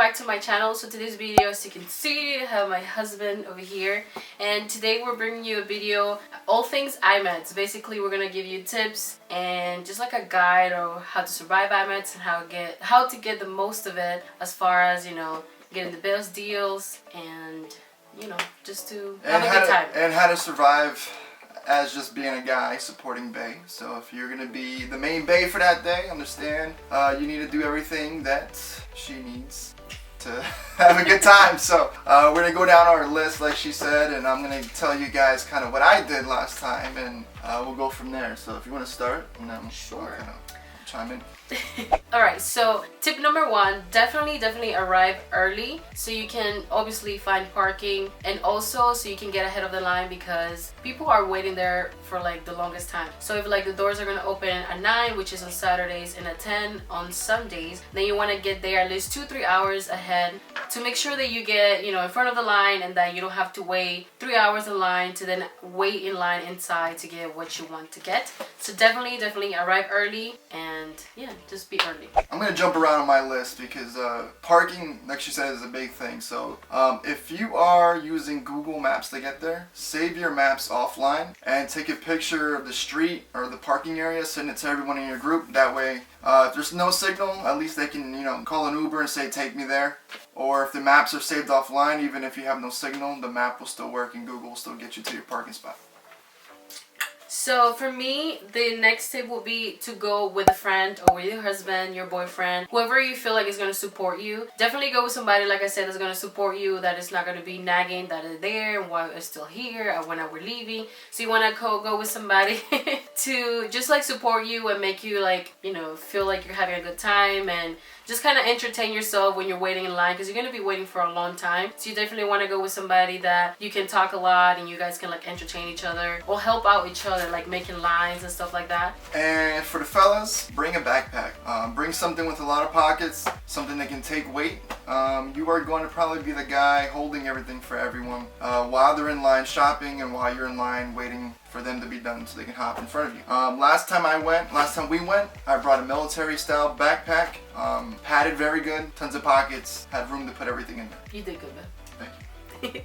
back to my channel. So today's video, as you can see, I have my husband over here, and today we're bringing you a video, all things IMATS. Basically, we're gonna give you tips and just like a guide on how to survive IMATS and how to get the most of it, as far as, you know, getting the best deals and, you know, just to have a good time. And how to survive as just being a guy supporting bae. So if you're gonna be the main bae for that day, understand you need to do everything that she needs to have a good time. So we're gonna go down our list like she said, and I'm gonna tell you guys kind of what I did last time, and we'll go from there. So if you want to start, and then sure, kind of chime in. Alright, so tip number one, definitely arrive early so you can obviously find parking, and also so you can get ahead of the line, because people are waiting there for like the longest time. So if like the doors are going to open at 9, which is on Saturdays, and at 10 on Sundays, then you want to get there at least 2-3 hours ahead to make sure that you get, you know, in front of the line, and that you don't have to wait 3 hours in line to then wait in line inside to get what you want to get. So definitely arrive early, and yeah, just be early. I'm gonna jump around on my list because parking, like she said, is a big thing. So if you are using Google Maps to get there, save your maps offline and take a picture of the street or the parking area, send it to everyone in your group. That way, if there's no signal, at least they can, you know, call an Uber and say, take me there. Or if the maps are saved offline, even if you have no signal, the map will still work and Google will still get you to your parking spot. So for me, the next tip will be to go with a friend or with your husband, your boyfriend, whoever you feel like is going to support you. Definitely go with somebody, like I said, that's going to support you, that is not going to be nagging that is there and why it's still here and when we're leaving. So you want to go with somebody to just like support you and make you like, you know, feel like you're having a good time, and just kind of entertain yourself when you're waiting in line, because you're going to be waiting for a long time. So you definitely want to go with somebody that you can talk a lot and you guys can like entertain each other or help out each other, like making lines and stuff like that. And for the fellas, bring a backpack. Bring something with a lot of pockets, something that can take weight. You are going to probably be the guy holding everything for everyone while they're in line shopping and while you're in line waiting for them to be done so they can hop in front of you. Last time we went, I brought a military style backpack, padded very good, tons of pockets, had room to put everything in there. You did good, man. Thank you.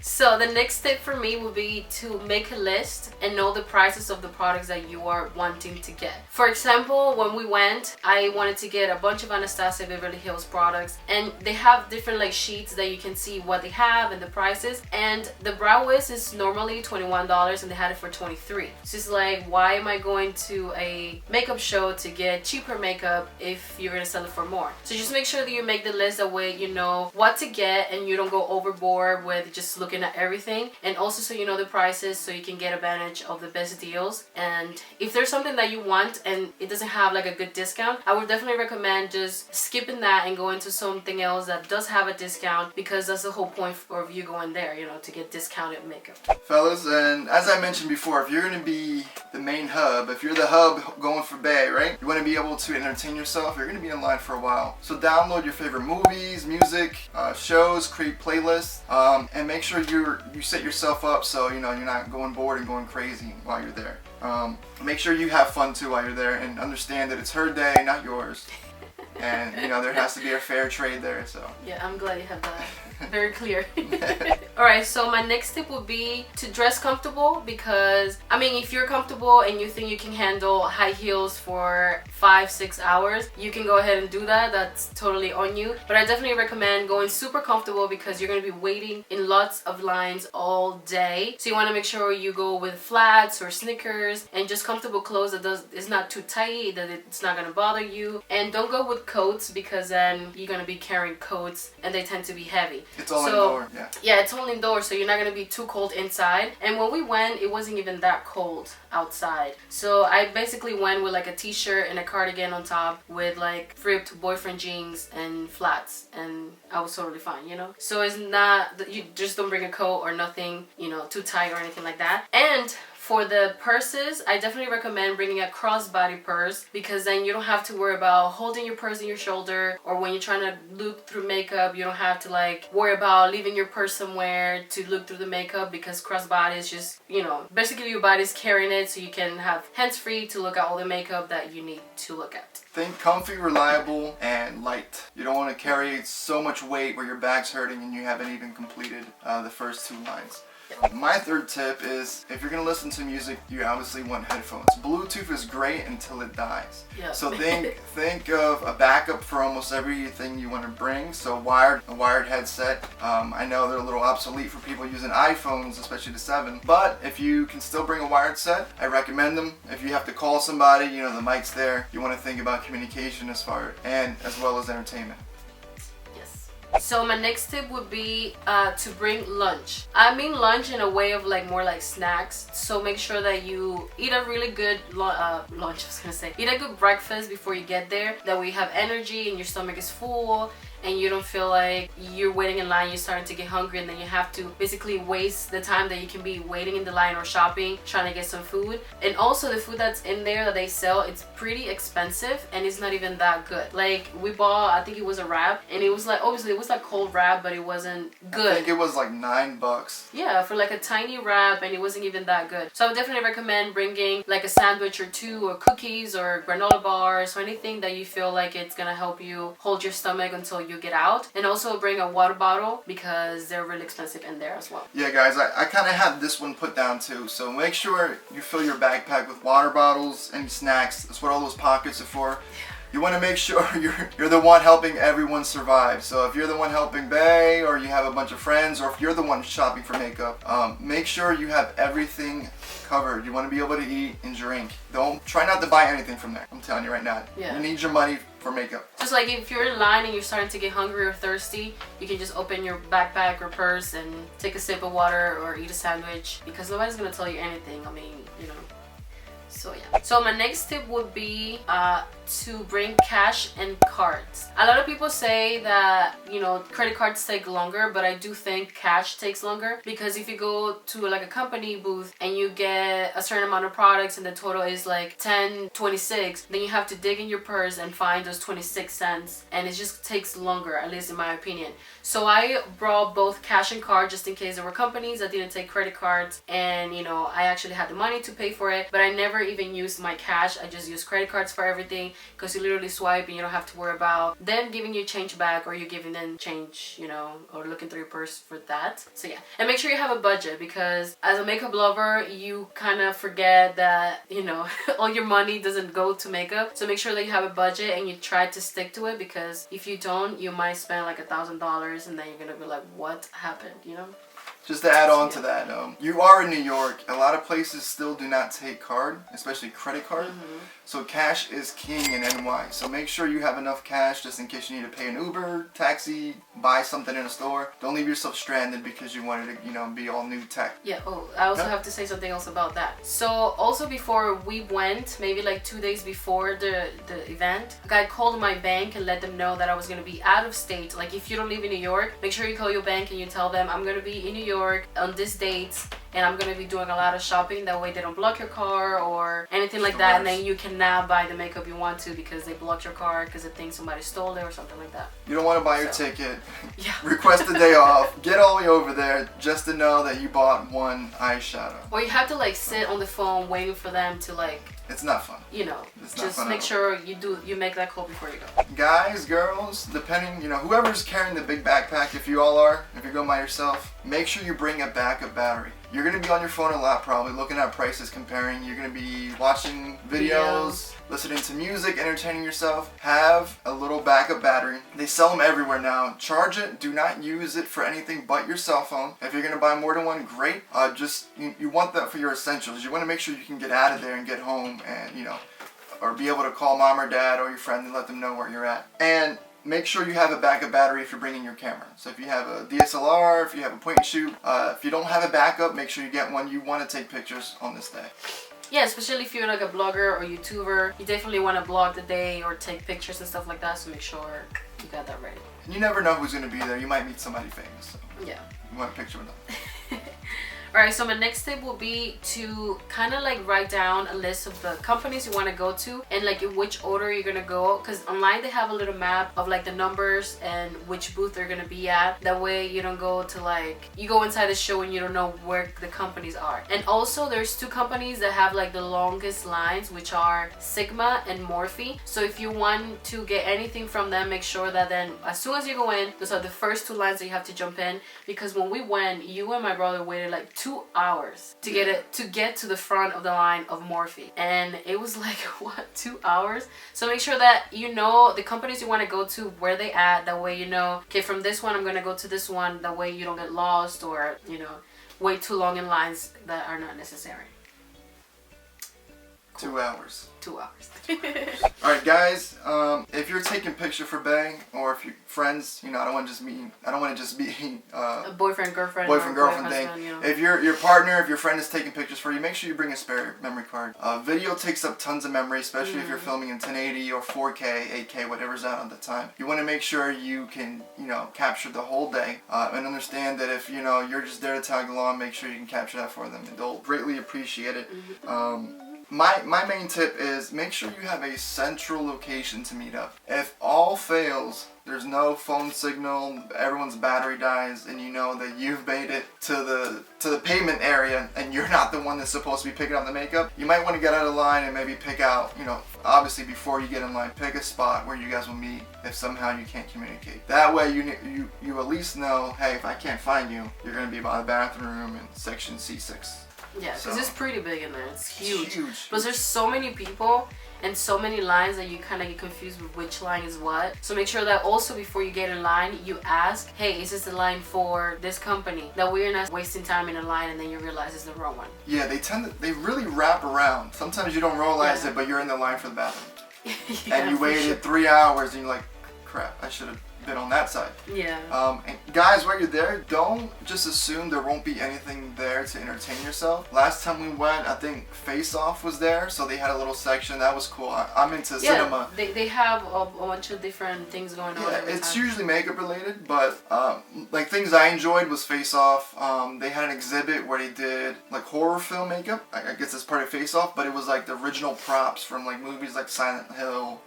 So the next tip for me would be to make a list and know the prices of the products that you are wanting to get. For example, when we went, I wanted to get a bunch of Anastasia Beverly Hills products, and they have different like sheets that you can see what they have and the prices. And the brow wiz is normally $21 and they had it for $23. So it's like, why am I going to a makeup show to get cheaper makeup if you're gonna sell it for more? So just make sure that you make the list, that way you know what to get and you don't go overboard with just looking at everything, and also so you know the prices so you can get advantage of the best deals. And if there's something that you want and it doesn't have like a good discount, I would definitely recommend just skipping that and going to something else that does have a discount, because that's the whole point of you going there, you know, to get discounted makeup. Fellas, and as I mentioned before, if you're going to be the main hub, if you're the hub going for bae, right, you want to be able to entertain yourself, you're going to be in line for a while. So download your favorite movies, music, shows, create playlists, and make sure you set yourself up so you know you're not going bored and going crazy while you're there. Make sure you have fun too while you're there, and understand that it's her day, not yours. And you know there has to be a fair trade there. So yeah, I'm glad you have that very clear. Alright, so my next tip would be to dress comfortable, because I mean, if you're comfortable and you think you can handle high heels for 5-6 hours, you can go ahead and do that. That's totally on you. But I definitely recommend going super comfortable, because you're going to be waiting in lots of lines all day. So you want to make sure you go with flats or sneakers and just comfortable clothes that is not too tight, that it's not going to bother you. And don't go with coats, because then you're going to be carrying coats and they tend to be heavy. It's all indoor, yeah. Yeah, it's all indoors, so you're not gonna be too cold inside. And when we went, it wasn't even that cold outside. So I basically went with like a t-shirt and a cardigan on top with like ripped boyfriend jeans and flats, and I was totally fine, you know. So it's not that you just don't bring a coat or nothing, you know, too tight or anything like that. And For the purses, I definitely recommend bringing a crossbody purse, because then you don't have to worry about holding your purse in your shoulder, or when you're trying to look through makeup, you don't have to like worry about leaving your purse somewhere to look through the makeup, because crossbody is just, you know, basically your body's carrying it, so you can have hands free to look at all the makeup that you need to look at. Think comfy, reliable, and light. You don't want to carry so much weight where your back's hurting and you haven't even completed the first 2 lines. My third tip is, if you're going to listen to music, you obviously want headphones. Bluetooth is great until it dies. Yep. So think of a backup for almost everything you want to bring. So a wired headset. I know they're a little obsolete for people using iPhones, especially the 7. But if you can still bring a wired set, I recommend them. If you have to call somebody, you know, the mic's there. You want to think about communication as well as entertainment. So my next tip would be to bring lunch. I mean lunch in a way of like more like snacks. So make sure that you eat a really good eat a good breakfast before you get there. That way you have energy and your stomach is full, and you don't feel like you're waiting in line, you're starting to get hungry, and then you have to basically waste the time that you can be waiting in the line or shopping, trying to get some food. And also the food that's in there that they sell, it's pretty expensive and it's not even that good. Like we bought, I think it was a wrap, and it was like, obviously it was like cold wrap, but it wasn't good. I think it was like $9. Yeah, for like a tiny wrap, and it wasn't even that good. So I would definitely recommend bringing like a sandwich or 2, or cookies or granola bars, or anything that you feel like it's gonna help you hold your stomach until you get out. And also bring a water bottle, because they're really expensive in there as well. Yeah guys, I kind of have this one put down too. So make sure you fill your backpack with water bottles and snacks. That's what all those pockets are for. You want to make sure you're the one helping everyone survive. So if you're the one helping Bae, or you have a bunch of friends, or if you're the one shopping for makeup, make sure you have everything covered. You want to be able to eat and drink. Try not to buy anything from there. I'm telling you right now. Yeah. You need your money for makeup. Just like if you're in line and you're starting to get hungry or thirsty, you can just open your backpack or purse and take a sip of water or eat a sandwich, because nobody's gonna tell you anything. I mean, you know. So yeah. So my next tip would be to bring cash and cards. A lot of people say that, you know, credit cards take longer, but I do think cash takes longer, because if you go to like a company booth and you get a certain amount of products and the total is like 10.26, then you have to dig in your purse and find those 26 cents, and it just takes longer, at least in my opinion. So I brought both cash and card, just in case there were companies that didn't take credit cards, and you know, I actually had the money to pay for it, but I never even used my cash. I just used credit cards for everything, because you literally swipe and you don't have to worry about them giving you change back, or you giving them change, you know, or looking through your purse for that. So yeah, and make sure you have a budget, because as a makeup lover, you kind of forget that, you know, all your money doesn't go to makeup. So make sure that you have a budget and you try to stick to it, because if you don't, you might spend like $1,000 and then you're gonna be like, what happened, you know? Just to add on to that, you are in New York. A lot of places still do not take card, especially credit card. So cash is king in NY. So make sure you have enough cash just in case you need to pay an Uber, taxi, buy something in a store. Don't leave yourself stranded because you wanted to, you know, be all new tech. Yeah. Oh, I also have to say something else about that. So also before we went, maybe like 2 days before the event, a guy called my bank and let them know that I was going to be out of state. Like, if you don't live in New York, make sure you call your bank and you tell them, I'm going to be in New York on this date, and I'm gonna be doing a lot of shopping. That way they don't block your car or anything like that, and then you can now buy the makeup you want to, because they blocked your car because they think somebody stole it or something like that. You don't want to buy your ticket, yeah. Request a day off, get all the way over there just to know that you bought one eyeshadow. Or you have to like sit on the phone waiting for them to like... It's not fun. You know, it's just make sure you make that call before you go. Guys, girls, depending, you know, whoever's carrying the big backpack, if you all are, if you're going by yourself, make sure you bring a backup battery. You're going to be on your phone a lot probably, looking at prices, comparing. You're going to be watching videos, listening to music, entertaining yourself. Have a little backup battery. They sell them everywhere now. Charge it. Do not use it for anything but your cell phone. If you're going to buy more than one, great. You want that for your essentials. You want to make sure you can get out of there and get home and, you know, or be able to call mom or dad or your friend and let them know where you're at. And make sure you have a backup battery if you're bringing your camera. So if you have a DSLR, if you have a point and shoot, if you don't have a backup, make sure you get one. You want to take pictures on this day. Yeah, especially if you're like a blogger or YouTuber, you definitely want to blog the day or take pictures and stuff like that, so make sure you got that ready. And you never know who's going to be there. You might meet somebody famous. So yeah. You want a picture with them. Alright, so my next tip will be to kind of like write down a list of the companies you want to go to and like in which order you're gonna go, because online they have a little map of like the numbers and which booth they're gonna be at. That way you don't go to like, you go inside the show and you don't know where the companies are. And also there's two companies that have like the longest lines, which are Sigma and Morphe. So if you want to get anything from them, make sure that then as soon as you go in, those are the first two lines that you have to jump in, because when we went, you and my brother waited like 2 hours to get to the front of the line of Morphe, and it was like what, 2 hours? So make sure that you know the companies you want to go to, where they at. That way you know, okay, from this one I'm gonna go to this one. That way you don't get lost or, you know, wait too long in lines that are not necessary. 2 hours. 2 hours. Alright guys, if you're taking picture for Bay, or if you're friends, you know, I don't want to just be a boyfriend girlfriend thing. husband, you know. If your partner, if your friend is taking pictures for you, make sure you bring a spare memory card. Video takes up tons of memory, especially if you're filming in 1080 or 4K, 8K, whatever's out at the time. You want to make sure you can, you know, capture the whole day, and understand that if, you know, you're just there to tag along, make sure you can capture that for them, and they'll greatly appreciate it. My main tip is make sure you have a central location to meet up. If all fails, there's no phone signal, everyone's battery dies, and you know that you've made it to the pavement area and you're not the one that's supposed to be picking up the makeup, you might want to get out of line and maybe pick out, you know, obviously before you get in line, pick a spot where you guys will meet if somehow you can't communicate. That way you at least know, hey, if I can't find you, you're going to be by the bathroom in section C6. Yeah, because it's pretty big in there. It's huge. Huge. But there's so many people and so many lines that you kind of get confused with which line is what. So make sure that also before you get in line, you ask, hey, is this the line for this company? That way you're not wasting time in a line and then you realize it's the wrong one. Yeah, they really wrap around. Sometimes you don't realize it, but you're in the line for the bathroom. Yeah, and you waited 3 hours and you're like, crap, I should have been on that side. Yeah. And guys, while you're there, don't just assume there won't be anything there to entertain yourself. Last time we went, I think Face Off was there, so they had a little section that was cool. I'm into cinema. They have a bunch of different things going on. Yeah, it's usually makeup related, but like things I enjoyed was Face Off. They had an exhibit where they did like horror film makeup. I guess it's part of Face Off, but it was like the original props from like movies like Silent Hill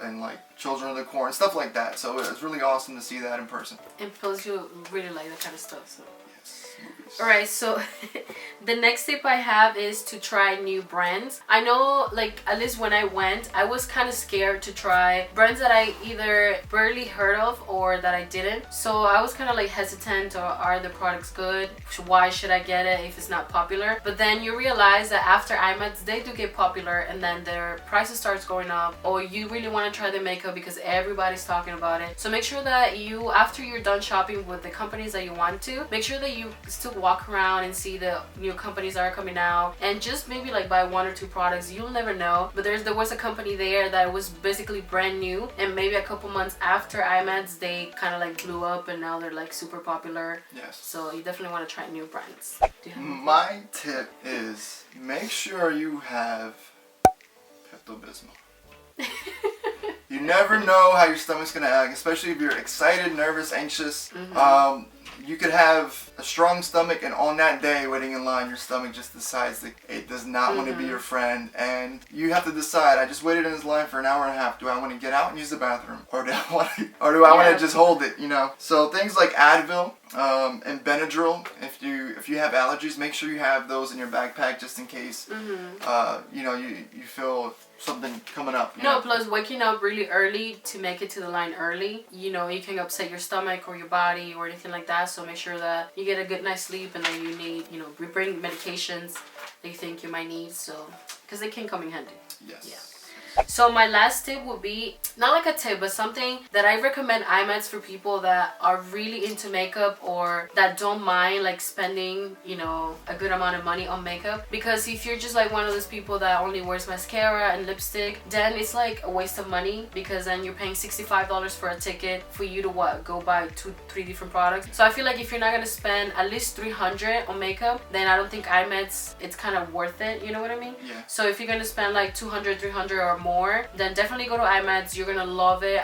and like Children of the Corn, stuff like that. So it was really awesome to see that in person. And plus you really like that kind of stuff. So. Yes, movies. Alright, so the next tip I have is to try new brands. I know, like, at least when I went, I was kind of scared to try brands that I either barely heard of or that I didn't. So I was kind of like hesitant, or are the products good? Why should I get it if it's not popular? But then you realize that after IMATS, they do get popular and then their prices starts going up, or you really want to try the makeup because everybody's talking about it. So make sure that you, after you're done shopping with the companies that you want to, make sure that you still walk around and see the new companies that are coming out, and just maybe like buy 1 or 2 products. You'll never know. But there was a company there that was basically brand new, and maybe a couple months after IMATS they kind of like blew up and now they're like super popular. Yes. So you definitely want to try new brands. My tip is make sure you have Pepto-Bismol. You never know how your stomach's gonna act, especially if you're excited, nervous, anxious. You could have a strong stomach, and on that day waiting in line, your stomach just decides that it does not want to be your friend, and you have to decide, I just waited in this line for an hour and a half. Do I want to get out and use the bathroom, or do I want to just hold it, you know? So things like Advil and Benadryl, if you have allergies, make sure you have those in your backpack just in case you know, you feel something coming up. No, plus waking up really early to make it to the line early, you know, you can upset your stomach or your body or anything like that. So make sure that you get a good night's sleep, and then you need, you know, bring medications that you think you might need, so because they can come in handy. Yes. Yeah. So my last tip would be, not like a tip, but something that I recommend IMATS for people that are really into makeup or that don't mind like spending, you know, a good amount of money on makeup. Because if you're just like one of those people that only wears mascara and lipstick, then it's like a waste of money, because then you're paying $65 for a ticket for you to go buy 2-3 different products. So I feel like if you're not gonna spend at least $300 on makeup, then I don't think IMATS, it's kind of worth it, you know what I mean? Yeah. So if you're gonna spend like $200, $300 or more, then definitely go to IMATS. You're gonna love it.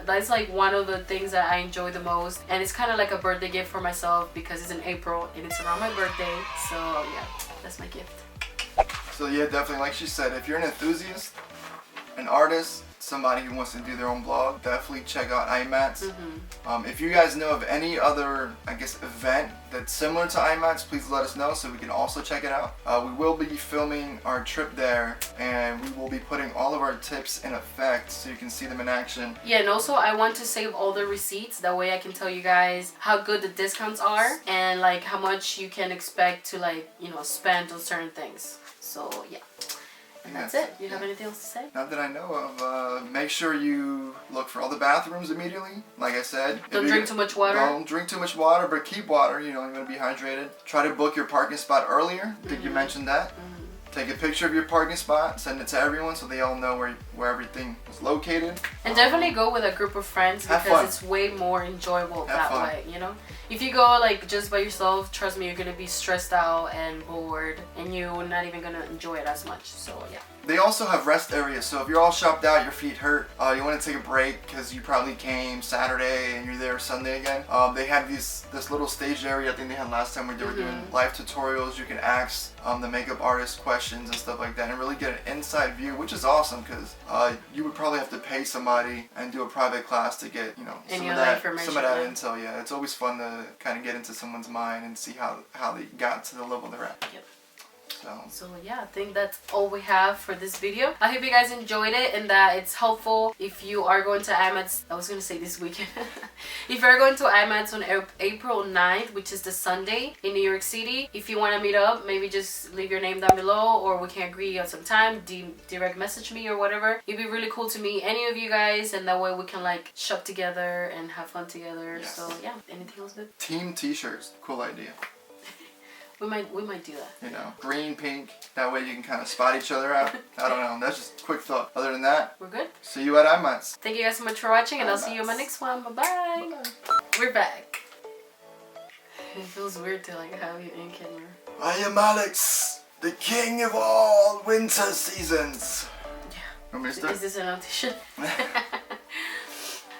That's like one of the things that I enjoy the most, and it's kind of like a birthday gift for myself because it's in April and it's around my birthday. So yeah, that's my gift. So yeah, definitely, like she said, if you're an enthusiast, an artist, somebody who wants to do their own blog, definitely check out IMATS. If you guys know of any other, I guess, event that's similar to IMATS, please let us know so we can also check it out. We will be filming our trip there, and we will be putting all of our tips in effect so you can see them in action. Yeah, and also I want to save all the receipts. That way I can tell you guys how good the discounts are and like how much you can expect to, like, you know, spend on certain things. So yeah. And that's it. You have anything else to say? Not that I know of. Make sure you look for all the bathrooms immediately. Like I said. Don't drink too much water. Don't drink too much water, but keep water. You know, you're going to be hydrated. Try to book your parking spot earlier. I think you mentioned that. Take a picture of your parking spot, send it to everyone so they all know where everything is located. And definitely go with a group of friends because it's way more enjoyable that way, you know? If you go like just by yourself, trust me, you're gonna be stressed out and bored and you're not even gonna enjoy it as much. So yeah. They also have rest areas, so if you're all shopped out, your feet hurt, you want to take a break because you probably came Saturday and you're there Sunday again. They have this little stage area I think they had last time where they were doing live tutorials. You can ask the makeup artist questions and stuff like that and really get an inside view, which is awesome because you would probably have to pay somebody and do a private class to get, you know, some of that intel. Yeah, it's always fun to kind of get into someone's mind and see how they got to the level they're at. Yep. So yeah, I think that's all we have for this video. I hope you guys enjoyed it and that it's helpful if you are going to IMATS. I was going to say this weekend. If you're going to IMATS on April 9th, which is the Sunday in New York City, if you want to meet up, maybe just leave your name down below or we can agree on some time, direct message me or whatever. It'd be really cool to meet any of you guys and that way we can like shop together and have fun together. Yes. So yeah, anything else good? Team t-shirts, cool idea. We might do that. You know, green, pink. That way you can kind of spot each other out. I don't know. That's just a quick thought. Other than that, we're good. See you at IMATS. Thank you guys so much for watching, and I'll see you in my next one. Bye-bye. We're back. It feels weird to like have you in camera. I am Alex, the king of all winter seasons. Yeah. Is this an audition?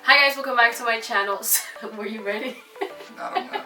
Hi guys, welcome back to my channel. Were you ready? I don't know.